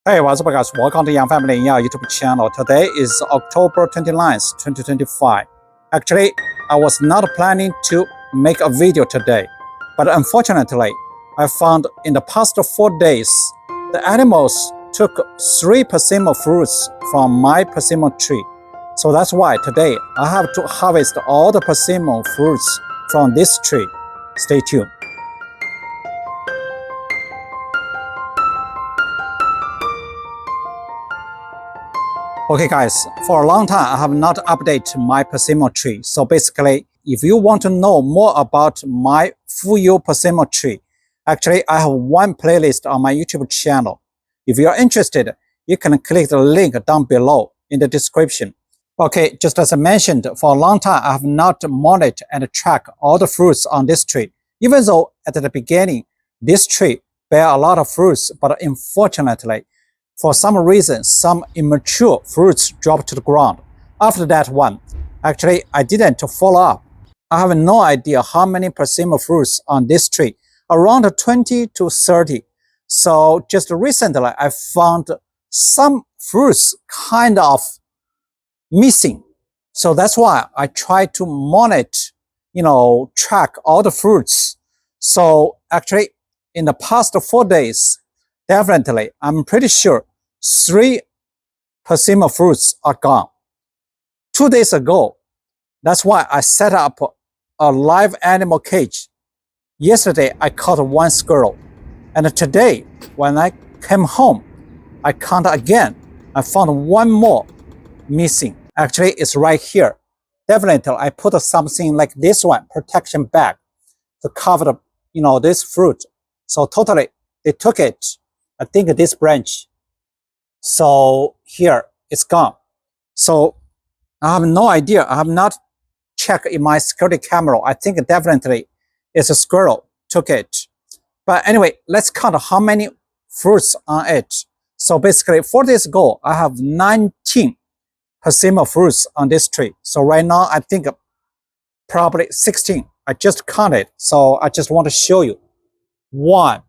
Hey, what's up guys? Welcome to Young Family in Your YouTube channel. Today is October 29th, 2025. Actually, I was not planning to make a video today, but unfortunately, I found in the past 4 days, the animals took 3 persimmon fruits from my persimmon tree. So that's why today I have to harvest all the persimmon fruits from this tree. Stay tuned. Okay guys, for a long time I have not updated my persimmon tree. So basically, if you want to know more about my Fuyu Persimmon tree, actually I have one playlist on my YouTube channel. If you are interested, you can click the link down below in the description. Okay, just as I mentioned, for a long time I have not monitored and tracked all the fruits on this tree. Even though at the beginning, this tree bear a lot of fruits, but unfortunately, for some reason, some immature fruits dropped to the ground. After that one, actually, I didn't follow up. I have no idea how many persimmon fruits on this tree, around 20 to 30. So just recently, I found some fruits kind of missing. So that's why I try to monitor, track all the fruits. So actually, in the past 4 days, definitely, I'm pretty sure 3 persimmon fruits are gone. 2 days ago, that's why I set up a live animal cage. Yesterday, I caught 1 squirrel. And today, when I came home, I counted again. I found 1 more missing. Actually, it's right here. Definitely, I put something like this one, protection bag, to cover the, this fruit. So totally, they took it. I think this branch. So here it's gone. So I have no idea. I have not checked in my security camera. I think definitely it's a squirrel took it. But anyway, let's count how many fruits on it. So basically 4 days ago, I have 19 persimmon fruits on this tree. So right now, I think probably 16. I just counted. So I just want to show you. 1,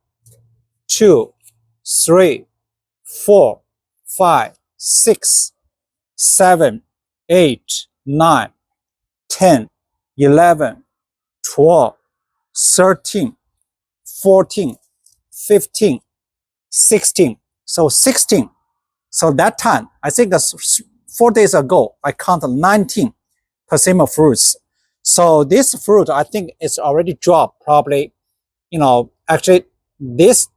2, 3, 4, 5, 6, 7, 8, 9, 10, 11, 12, 13, 14, 15, 16. So 16. So that time, I think that's 4 days ago, I counted 19 persimmon fruits. So this fruit, I think it's already dropped probably, actually this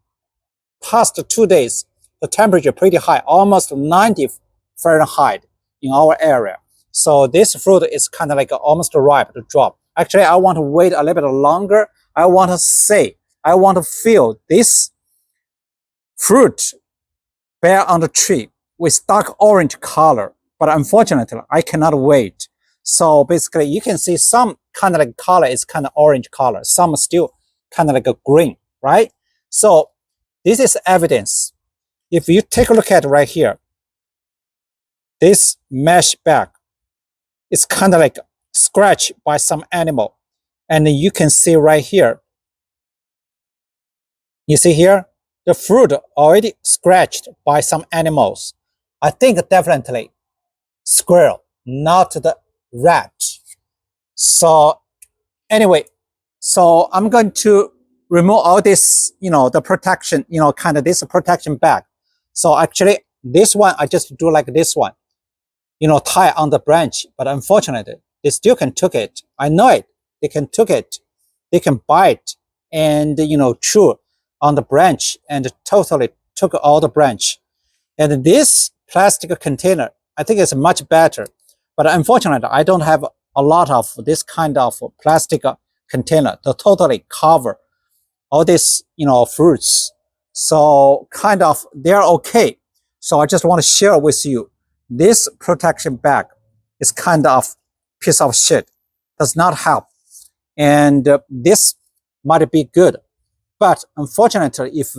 past 2 days, the temperature pretty high, almost 90 Fahrenheit in our area. So this fruit is kind of like almost ripe to drop. Actually, I want to wait a little bit longer. I want to feel this fruit bear on the tree with dark orange color. But unfortunately, I cannot wait. So basically, you can see some kind of like color is kind of orange color. Some still kind of like a green, right? So this is evidence. If you take a look at right here, this mesh bag is kind of like scratched by some animal. And you can see right here, you see here, the fruit already scratched by some animals. I think definitely squirrel, not the rat. So anyway, so I'm going to remove all this, the protection, kind of this protection bag. So actually, this one, I just do like this one, tie on the branch. But unfortunately, they still can took it. I know it. They can took it. They can bite and, chew on the branch and totally took all the branch. And this plastic container, I think it's much better. But unfortunately, I don't have a lot of this kind of plastic container to totally cover all these, fruits. So kind of, they're okay. So I just want to share with you, this protection bag is kind of piece of shit, does not help. And this might be good. But unfortunately, if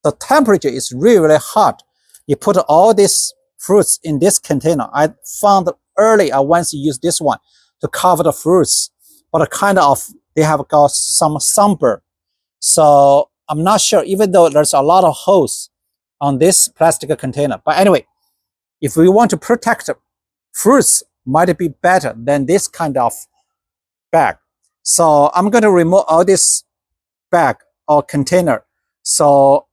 the temperature is really, really hot, you put all these fruits in this container. I found early I once used this one to cover the fruits, but kind of, they have got some sunburn. So I'm not sure, even though there's a lot of holes on this plastic container. But anyway, if we want to protect fruits, might be better than this kind of bag. So I'm going to remove all this bag or container. So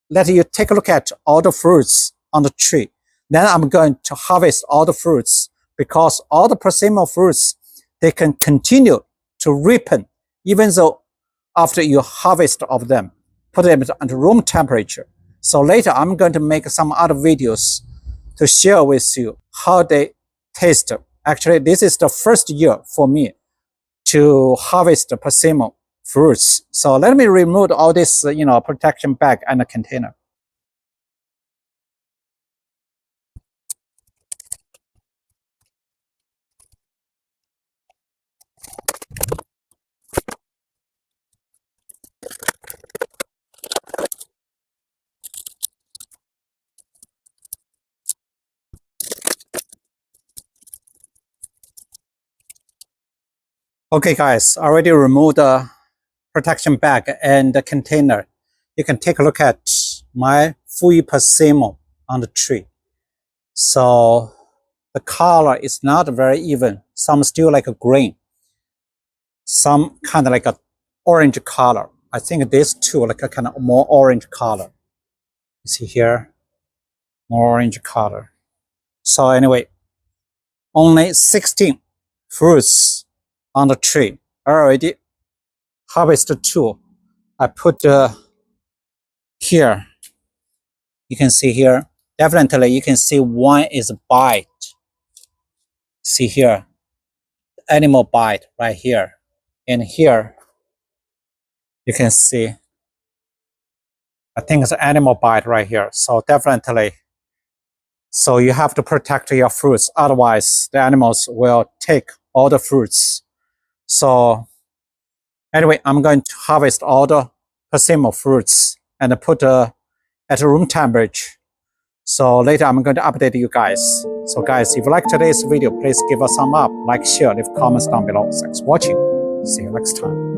let you take a look at all the fruits on the tree. Then I'm going to harvest all the fruits, because all the persimmon fruits, they can continue to ripen even though after you harvest of them, put them at room temperature. So later I'm going to make some other videos to share with you how they taste. Actually, this is the first year for me to harvest the persimmon fruits. So let me remove all this, protection bag and the container. Okay guys, I already removed the protection bag and the container. You can take a look at my Fuyu Persimmon on the tree. So the color is not very even. Some still like a green. Some kind of like a orange color. I think these two like a kind of more orange color. You see here, more orange color. So anyway, only 16 fruits on the tree. I already harvested 2. I put here. You can see here. Definitely, you can see one is bite. See here, animal bite right here, and here you can see. I think it's animal bite right here. So definitely, so you have to protect your fruits. Otherwise, the animals will take all the fruits. So anyway, I'm going to harvest all the persimmon fruits and put at room temperature. So later I'm going to update you guys. So guys, if you like today's video, please give us a thumb up, like, share, leave comments down below. Thanks for watching. See you next time.